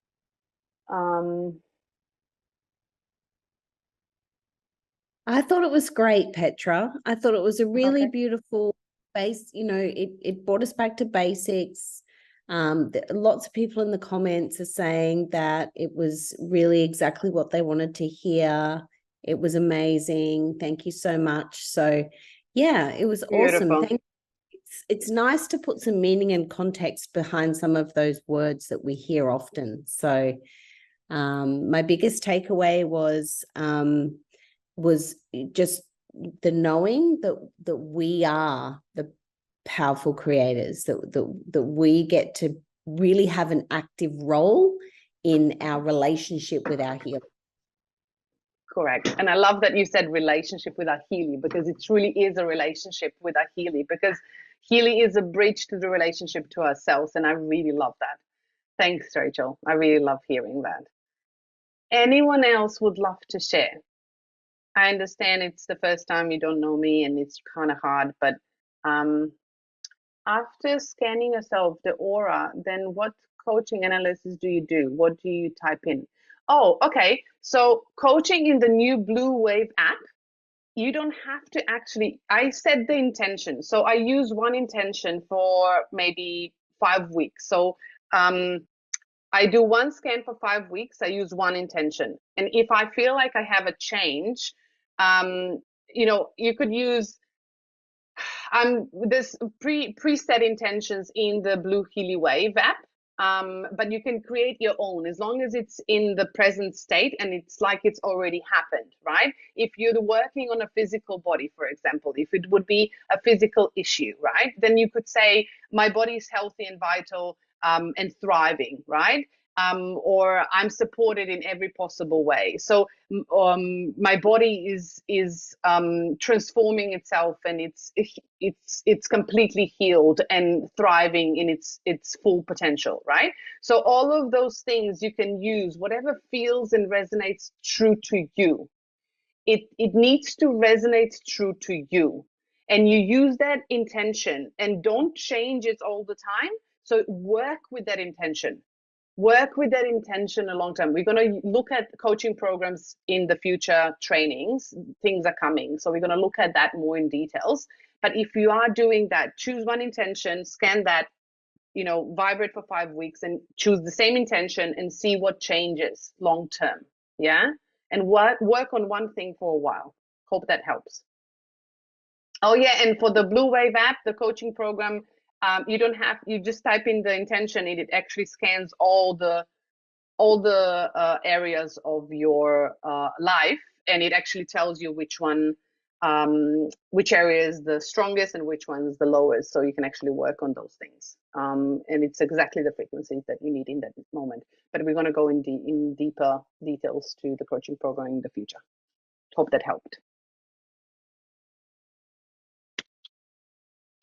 I thought it was great, Petra. I thought it was a really beautiful it brought us back to basics. Lots of people in the comments are saying that it was really exactly what they wanted to hear. It was amazing. Thank you so much. So yeah, it was awesome. Beautiful. It's nice to put some meaning and context behind some of those words that we hear often. So my biggest takeaway was just the knowing that we are the powerful creators, that we get to really have an active role in our relationship with our healing. Correct. And I love that you said relationship with our Healy, because it truly is a relationship with our Healy, because Healy is a bridge to the relationship to ourselves. And I really love that. Thanks, Rachel. I really love hearing that. Anyone else would love to share? I understand it's the first time you don't know me and it's kind of hard, but after scanning yourself, the aura, then what coaching analysis do you do? What do you type in? Oh, okay. So coaching in the new Blue Wave app, you don't have to actually, I set the intention. So I use one intention for maybe 5 weeks. So I do one scan for 5 weeks. I use one intention. And if I feel like I have a change, you could use there's preset intentions in the Blue Healy Wave app, but you can create your own as long as it's in the present state and it's like it's already happened, right? If you're working on a physical body, for example, if it would be a physical issue, right? Then you could say, my body is healthy and vital and thriving, right? Or I'm supported in every possible way. So my body is transforming itself, and it's completely healed and thriving in its full potential, right? So all of those things you can use, whatever feels and resonates true to you. It needs to resonate true to you, and you use that intention and don't change it all the time. So work with that intention, a long time. We're going to look at coaching programs in the future trainings. Things are coming, so we're going to look at that more in details. But if you are doing that, choose one intention, scan that, vibrate for 5 weeks and choose the same intention and see what changes long term. Yeah, and work on one thing for a while. Hope that helps. Oh yeah, and for the Blue Wave app, the coaching program, you just type in the intention, and it actually scans all the areas of your life, and it actually tells you which area is the strongest and which one is the lowest, so you can actually work on those things. And it's exactly the frequencies that you need in that moment. But we're going to go in deeper details to the coaching program in the future. Hope that helped.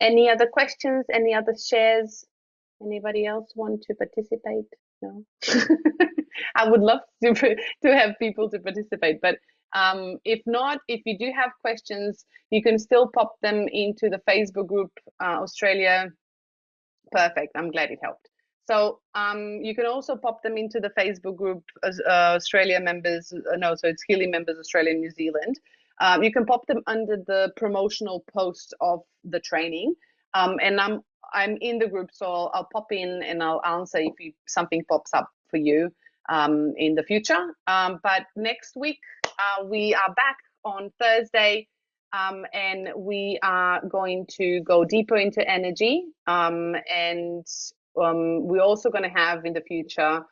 Any other questions? Any other shares? Anybody else want to participate? No. I would love to have people to participate, but if not, if you do have questions, you can still pop them into the Facebook group, Australia. Perfect. I'm glad it helped. So you can also pop them into the Facebook group as Australia members. So it's Healy members, Australia, New Zealand. You can pop them under the promotional post of the training, and I'm in the group, so I'll pop in and I'll answer if something pops up for you in the future. But next week we are back on Thursday, and we are going to go deeper into energy, and we're also going to have in the future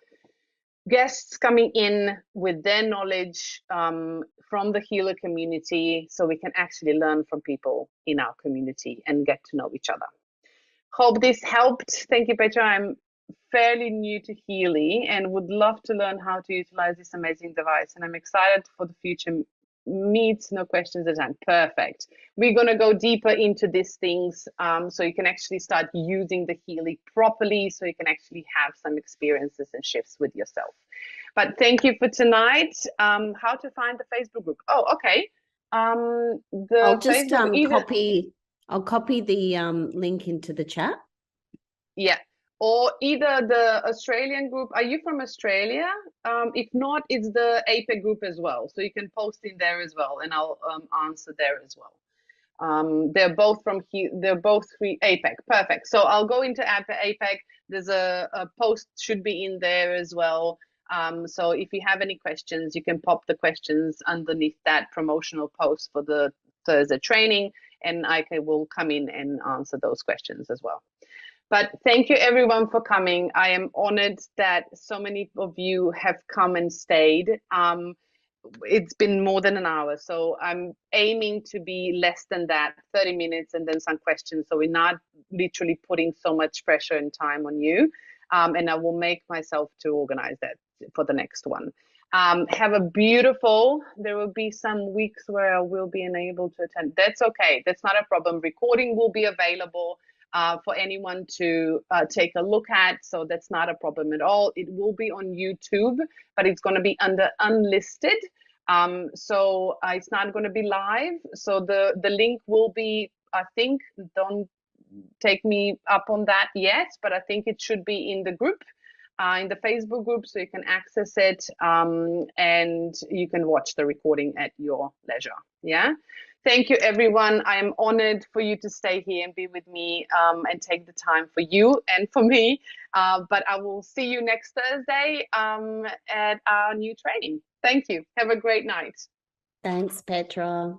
guests coming in with their knowledge from the healer community, so we can actually learn from people in our community and get to know each other. Hope this helped. Thank you, Petra. I'm fairly new to Healy and would love to learn how to utilize this amazing device, and I'm excited for the future meets. No questions at hand. Perfect. We're going to go deeper into these things, so you can actually start using the Healy properly, so you can actually have some experiences and shifts with yourself. But thank you for tonight. How to find the Facebook group? Oh, okay. I'll just I'll copy the link into the chat. Yeah, or either the Australian group. Are you from Australia? If not, it's the APEC group as well. So you can post in there as well, and I'll answer there as well. They're both from they're both APEC. Perfect. So I'll go into APEC. There's a post should be in there as well. So if you have any questions, you can pop the questions underneath that promotional post for the Thursday training, and will come in and answer those questions as well. But thank you everyone for coming. I am honored that so many of you have come and stayed. It's been more than an hour, so I'm aiming to be less than that, 30 minutes and then some questions, so we're not literally putting so much pressure and time on you. And I will make myself to organize that for the next one. Have a beautiful, there will be some weeks where I will be unable to attend. That's okay, that's not a problem. Recording will be available for anyone to take a look at, so that's not a problem at all. It will be on YouTube, but it's going to be under unlisted, so it's not going to be live. So the link will be, I think, don't take me up on that yet, but I think it should be in the group, in the Facebook group, so you can access it, and you can watch the recording at your leisure. Yeah. Thank you, everyone. I am honored for you to stay here and be with me, and take the time for you and for me. But I will see you next Thursday at our new training. Thank you. Have a great night. Thanks, Petra.